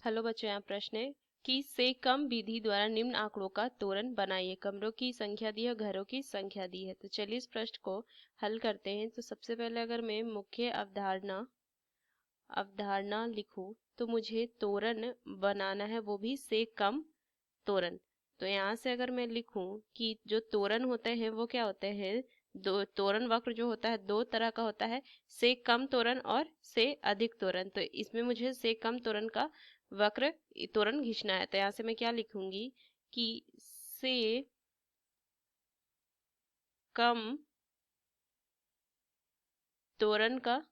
Hello बच्चों, यहाँ प्रश्न है कि से कम विधि द्वारा निम्न आंकड़ों का तोरण बनाइए। कमरों की संख्या दी है, घरों की संख्या दी है। तो चलिए इस प्रश्न को हल करते हैं। तो सबसे पहले अगर मैं मुख्य अवधारणा अवधारणा लिखूं तो मुझे तोरण बनाना है, वो भी से कम तोरण। तो यहाँ से अगर मैं लिखूं कि जो तोरण होते हैं वो क्या होते हैं, दो तोरण वक्र जो होता है दो तरह का होता है, से कम तोरण और से अधिक तोरण। तो इसमें मुझे से कम तोरण का वक्र तोरण खींचना है। तो यहाँ से मैं क्या लिखूंगी कि से कम तोरण का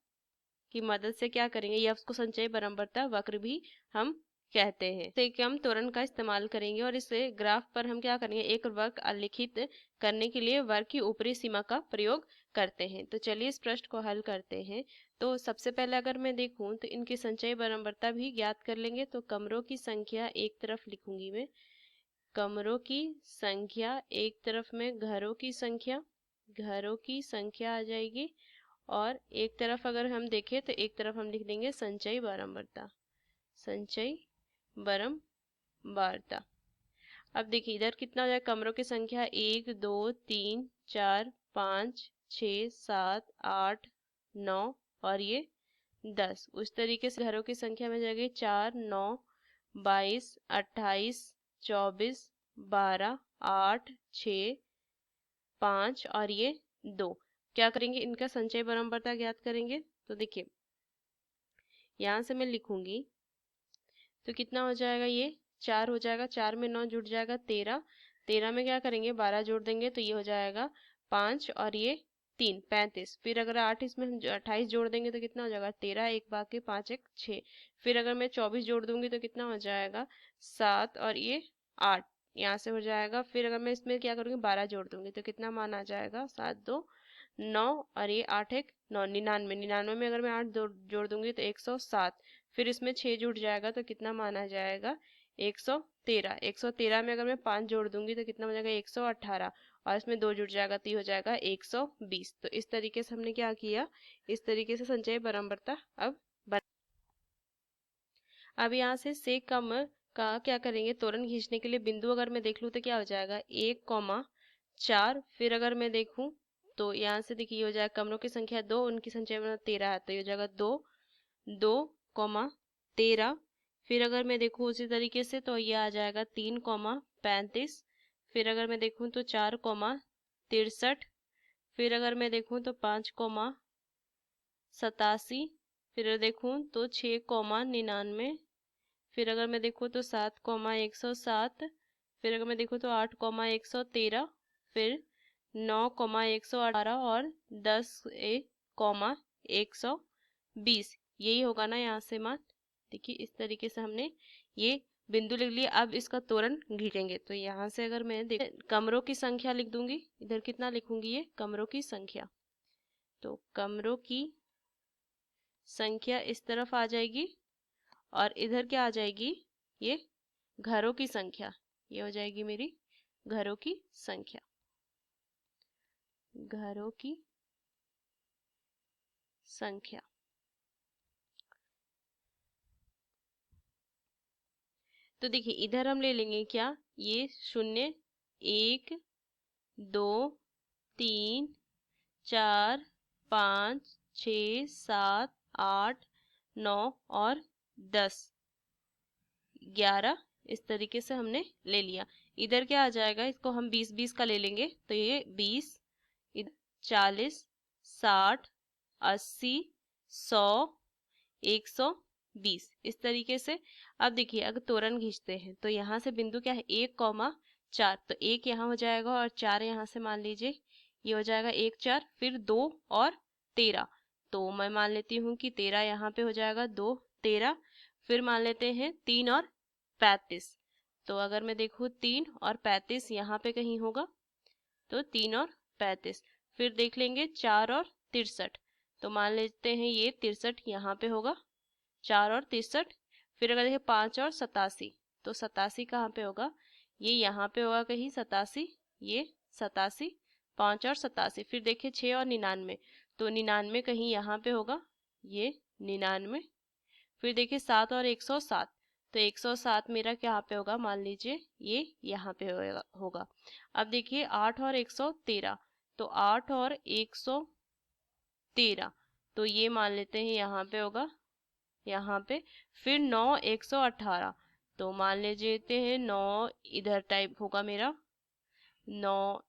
की मदद से क्या करेंगे, या उसको संचयी बारंबारता वक्र भी हम कहते हैं। से कम त्वरण का इस्तेमाल करेंगे और इस ग्राफ पर हम क्या करेंगे, एक वक्र आलेखित करने के लिए वक्र की ऊपरी सीमा का प्रयोग करते हैं। तो चलिए इस प्रश्न को हल करते हैं। तो सबसे पहले अगर मैं देखूं तो इनकी संचयी बारंबारता भी ज्ञात कर लेंगे। तो कमरों की संख्या एक तरफ लिखूंगी मैं, कमरों की संख्या एक तरफ में, घरों की संख्या आ जाएगी। और एक तरफ अगर हम देखें तो एक तरफ हम लिख देंगे संचयी बारंबारता, संचयी बारंबारता। अब देखिए इधर कितना हो जाए, कमरों की संख्या 1 2 3 4 5 6 7 8 9 और ये 10। उस तरीके से घरों की संख्या में जाएगी 4 9 22 28 24 12 8 6 5 और ये 2। क्या करेंगे, इनका संचयी बारंबारता ज्ञात करेंगे। तो देखिए यहाँ से मैं लिखूंगी तो कितना हो जाएगा, ये 4 हो जाएगा, 4 में 9 जुड़ जाएगा 13, 13 में क्या करेंगे 12 जोड़ देंगे तो ये हो जाएगा 5 और ये 3 35। फिर अगर 8 इसमें हम 28 जोड़ देंगे तो कितना हो जाएगा 13, एक बाकी 5 एक 6। फिर अगर मैं 24 जोड़ दूंगी तो कितना हो जाएगा 7 और ये 8, यहाँ से हो जाएगा। फिर अगर मैं इसमें क्या करूँगी 12 जोड़ दूंगी तो कितना मान आ जाएगा 7 2 9 और ये 8 एक 9, 99। 99 में अगर मैं 8 जोड़ दूंगी तो 107। फिर इसमें 6 जुड़ जाएगा तो कितना माना जाएगा 113। 113 में अगर मैं 5 जोड़ दूंगी तो कितना हो जाएगा 118 और इसमें 2 जुड़ जाएगा तो ये हो जाएगा 120। तो इस तरीके से हमने क्या किया, इस तरीके से संचयी बारंबारता अब यहाँ से कम का क्या करेंगे, तोरण खींचने के लिए बिंदु अगर मैं देख लूँ तो क्या हो जाएगा 1 4। फिर अगर मैं देखूँ तो यहाँ से देखिए हो जाएगा कमरों की संख्या 2, उनकी संख्या 13 है तो ये हो जाएगा 2 2 13। फिर अगर मैं देखूँ उसी तरीके से तो ये आ जाएगा 3 35। फिर अगर मैं देखूँ तो 4 63। फिर अगर मैं देखूँ तो 5 87। फिर देखूँ तो 6 99। फिर अगर मैं देखूँ तो 7 107। फिर अगर मैं देखूँ तो 8 113। फिर 9 118 और 10 120। यही होगा ना यहाँ से मान। देखिए इस तरीके से हमने ये बिंदु लिख लिया। अब इसका तोरण खींचेंगे तो यहाँ से अगर मैं देख कमरों की संख्या लिख दूंगी, इधर कितना लिखूंगी, ये कमरों की संख्या। तो कमरों की संख्या इस तरफ आ जाएगी और इधर क्या आ जाएगी, ये घरों की संख्या। ये हो जाएगी मेरी घरों की संख्या, घरों की संख्या। तो देखिए इधर हम ले लेंगे क्या, ये 0 1 2 3 4 5 6 7 8 9 और 10 11। इस तरीके से हमने ले लिया। इधर क्या आ जाएगा, इसको हम 20 20 का ले लेंगे तो ये 20 40 60 80 100 120। इस तरीके से अब देखिए अगर तोरण खींचते हैं तो यहाँ से बिंदु क्या है 1 4। तो 1 यहाँ हो जाएगा और 4 यहाँ से मान लीजिए ये हो जाएगा 1 4। फिर 2 और 13। तो मैं मान लेती हूँ कि 13 यहाँ पे हो जाएगा 2 13। फिर मान लेते हैं 3 और 35। तो अगर मैं देखूँ 3 और 35 यहाँ पे कहीं होगा तो 3 और 35। फिर देख लेंगे 4 और 63। तो मान लेते हैं ये 63 यहाँ पे होगा, 4 और 63। फिर अगर देखें 5 और 87 तो 87 कहाँ पे होगा, ये यहाँ पे होगा कहीं 87, ये 87 5 और 87। फिर देखें 6 और 99 तो 99 कहीं यहाँ पे होगा, ये 99। फिर देखिए 7 और 107 तो 107 मेरा क्या पे होगा, मान लीजिए ये यहाँ पे होगा। अब देखिए 8 और 113, तो 8 और 113, तो ये मान लेते हैं यहाँ पे होगा, यहाँ पे। फिर 9 118, तो मान लेते हैं 9 इधर टाइप होगा मेरा, 9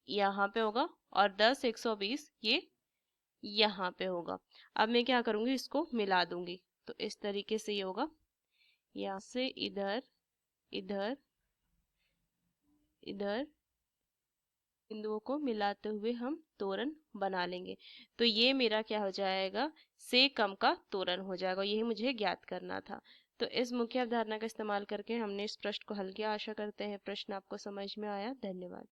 यहाँ पे होगा, और 10 120 ये यहाँ पे होगा। अब मैं क्या करूंगी, इसको मिला दूंगी। तो इस तरीके से ये होगा, यहाँ से इधर, इधर, इधर बिंदुओं को मिलाते हुए हम तोरण बना लेंगे। तो ये मेरा क्या हो जाएगा, से कम का तोरण हो जाएगा। यही मुझे ज्ञात करना था। तो इस मुख्य अवधारणा का इस्तेमाल करके हमने इस प्रश्न को हल किया। आशा करते हैं प्रश्न आपको समझ में आया। धन्यवाद।